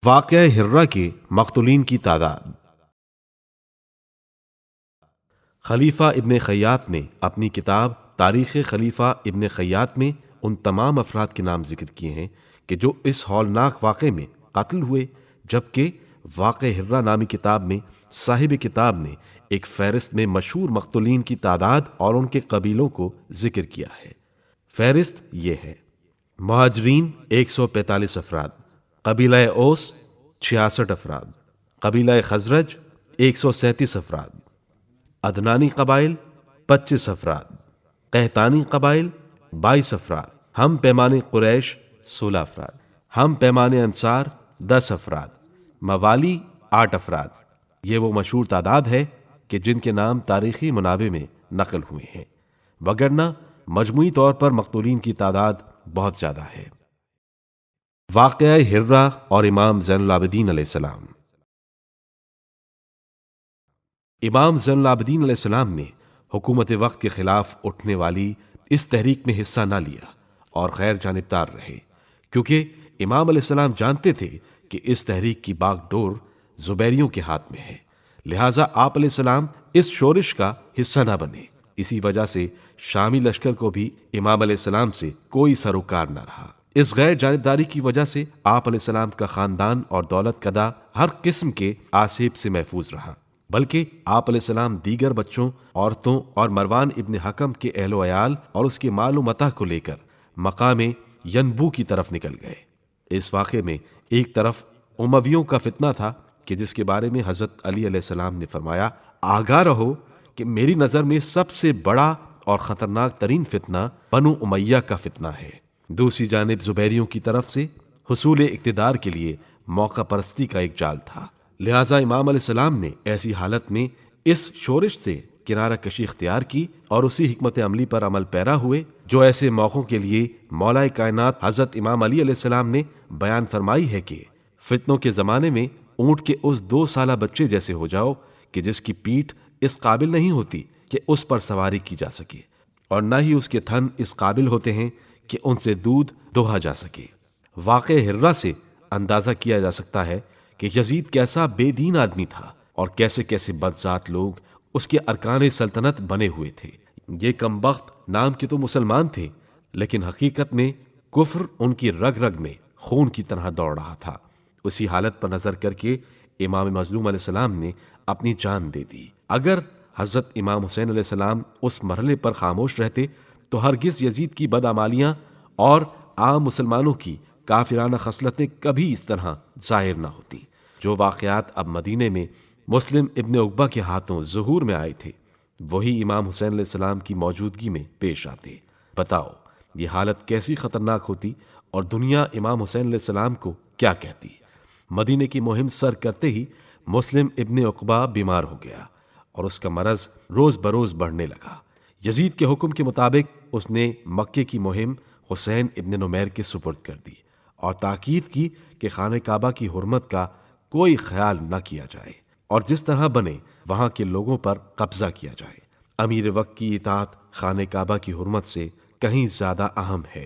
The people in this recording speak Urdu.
واقعہ ہرہ کے مقتولین کی تعداد۔ خلیفہ ابن خیاط نے اپنی کتاب تاریخ خلیفہ ابن خیاط میں ان تمام افراد کے نام ذکر کیے ہیں کہ جو اس ہولناک واقعے میں قتل ہوئے، جبکہ واقعہ ہرہ نامی کتاب میں صاحب کتاب نے ایک فہرست میں مشہور مقتولین کی تعداد اور ان کے قبیلوں کو ذکر کیا ہے۔ فہرست یہ ہے: مہاجرین 145 افراد، قبیلہ اوس 66 افراد، قبیلہ خزرج 137 افراد، عدنانی قبائل 25 افراد، قحطانی قبائل 22 افراد، ہم پیمانے قریش 16 افراد، ہم پیمانے انصار 10 افراد، موالی 8 افراد۔ یہ وہ مشہور تعداد ہے کہ جن کے نام تاریخی منابع میں نقل ہوئے ہیں، وگرنہ مجموعی طور پر مقتولین کی تعداد بہت زیادہ ہے۔ واقعہ ہرہ اور امام زین العابدین علیہ السلام۔ امام زین العابدین علیہ السلام نے حکومت وقت کے خلاف اٹھنے والی اس تحریک میں حصہ نہ لیا اور غیر جانبدار رہے، کیونکہ امام علیہ السلام جانتے تھے کہ اس تحریک کی باغ ڈور زبیریوں کے ہاتھ میں ہے، لہٰذا آپ علیہ السلام اس شورش کا حصہ نہ بنے۔ اسی وجہ سے شامی لشکر کو بھی امام علیہ السلام سے کوئی سروکار نہ رہا۔ اس غیر جانبداری کی وجہ سے آپ علیہ السلام کا خاندان اور دولت کدہ ہر قسم کے آسیب سے محفوظ رہا، بلکہ آپ علیہ السلام دیگر بچوں، عورتوں اور مروان ابن حکم کے اہل و عیال اور اس کے مال و متاع کو لے کر مقام ینبو کی طرف نکل گئے۔ اس واقعے میں ایک طرف امویوں کا فتنہ تھا کہ جس کے بارے میں حضرت علی علیہ السلام نے فرمایا، آگاہ رہو کہ میری نظر میں سب سے بڑا اور خطرناک ترین فتنہ بنو امیہ کا فتنہ ہے۔ دوسری جانب زبیریوں کی طرف سے حصول اقتدار کے لیے موقع پرستی کا ایک جال تھا، لہٰذا امام علیہ السلام نے ایسی حالت میں اس شورش سے کنارہ کشی اختیار کی اور اسی حکمت عملی پر عمل پیرا ہوئے جو ایسے موقعوں کے لیے مولا کائنات حضرت امام علی علیہ السلام نے بیان فرمائی ہے کہ فتنوں کے زمانے میں اونٹ کے اس 2 سالہ بچے جیسے ہو جاؤ کہ جس کی پیٹھ اس قابل نہیں ہوتی کہ اس پر سواری کی جا سکے، اور نہ ہی اس کے تھن اس قابل ہوتے ہیں کہ ان سے دودھ دوہا جا سکے۔ واقعہ ہرہ سے اندازہ کیا جا سکتا ہے کہ یزید کیسا بے دین آدمی تھا اور کیسے کیسے بدذات لوگ اس کے ارکان سلطنت بنے ہوئے تھے۔ یہ کم بخت نام کے تو مسلمان تھے، لیکن حقیقت میں کفر ان کی رگ رگ میں خون کی طرح دوڑ رہا تھا۔ اسی حالت پر نظر کر کے امام مظلوم علیہ السلام نے اپنی جان دے دی۔ اگر حضرت امام حسین علیہ السلام اس مرحلے پر خاموش رہتے تو ہرگز یزید کی بدعمالیاں اور عام مسلمانوں کی کافرانہ خصلتیں کبھی اس طرح ظاہر نہ ہوتی۔ جو واقعات اب مدینے میں مسلم ابن عقبہ کے ہاتھوں ظہور میں آئے تھے، وہی امام حسین علیہ السلام کی موجودگی میں پیش آتے۔ بتاؤ یہ حالت کیسی خطرناک ہوتی اور دنیا امام حسین علیہ السلام کو کیا کہتی۔ مدینے کی مہم سر کرتے ہی مسلم ابن عقبہ بیمار ہو گیا اور اس کا مرض روز بروز بڑھنے لگا۔ یزید کے حکم کے مطابق اس نے مکے کی مہم حسین ابن نمیر کے سپرد کر دی اور تاکید کی کہ خانہ کعبہ کی حرمت کا کوئی خیال نہ کیا جائے اور جس طرح بنے وہاں کے لوگوں پر قبضہ کیا جائے۔ امیر وقت کی اطاعت خانہ کعبہ کی حرمت سے کہیں زیادہ اہم ہے۔